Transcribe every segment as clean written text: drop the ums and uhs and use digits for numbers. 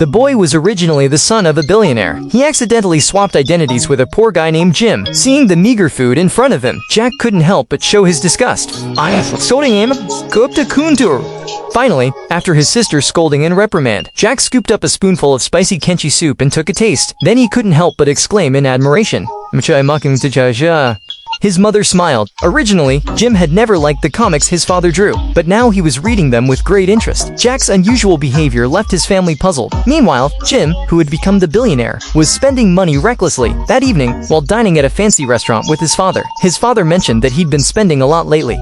The boy was originally the son of a billionaire. He accidentally swapped identities with a poor guy named Jim. Seeing the meager food in front of him, Jack couldn't help but show his disgust. Finally, after his sister's scolding and reprimand, Jack scooped up a spoonful of spicy kimchi soup and took a taste. Then he couldn't help but exclaim in admiration. His mother smiled. Originally, Jim had never liked the comics his father drew, but now he was reading them with great interest. Jack's unusual behavior left his family puzzled. Meanwhile, Jim, who had become the billionaire, was spending money recklessly. That evening, while dining at a fancy restaurant with his father mentioned that he'd been spending a lot lately.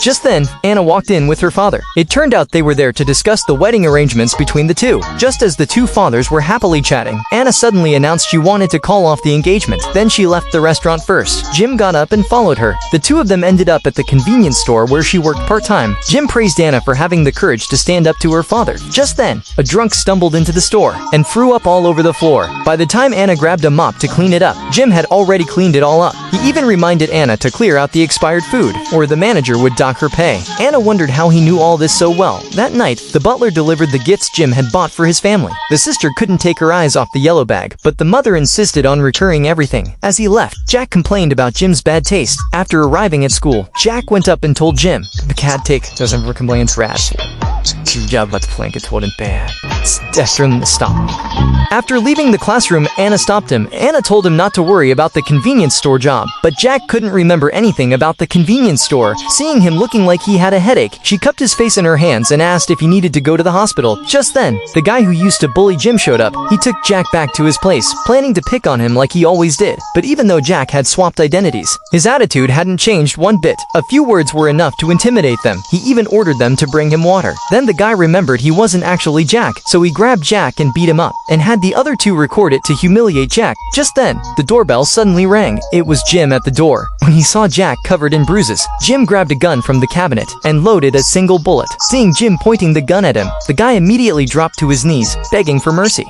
Just then, Anna walked in with her father. It turned out they were there to discuss the wedding arrangements between the two. Just as the two fathers were happily chatting, Anna suddenly announced she wanted to call off the engagement. Then she left the restaurant first. Jim got up and followed her. The two of them ended up at the convenience store where she worked part-time. Jim praised Anna for having the courage to stand up to her father. Just then, a drunk stumbled into the store and threw up all over the floor. By the time Anna grabbed a mop to clean it up, Jim had already cleaned it all up. He even reminded Anna to clear out the expired food, or the manager would dock her pay. Anna wondered how he knew all this so well. That night, the butler delivered the gifts Jim had bought for his family. The sister couldn't take her eyes off the yellow bag, but the mother insisted on returning everything. As he left, Jack complained about Jim's bad taste. After arriving at school, Jack went up and told Jim, "The cat take doesn't complain trash. Job about the blanket told him bad. Stop." After leaving the classroom, Anna stopped him. Anna told him not to worry about the convenience store job, but Jack couldn't remember anything about the convenience store. Seeing him looking like he had a headache, she cupped his face in her hands and asked if he needed to go to the hospital. Just then, the guy who used to bully Jim showed up. He took Jack back to his place, planning to pick on him like he always did. But even though Jack had swapped identities, his attitude hadn't changed one bit. A few words were enough to intimidate them. He even ordered them to bring him water. Then the guy remembered he wasn't actually Jack, so he grabbed Jack and beat him up, and had the other two record it to humiliate Jack. Just then, the doorbell suddenly rang. It was Jim at the door. When he saw Jack covered in bruises, Jim grabbed a gun from the cabinet and loaded a single bullet. Seeing Jim pointing the gun at him, the guy immediately dropped to his knees, begging for mercy.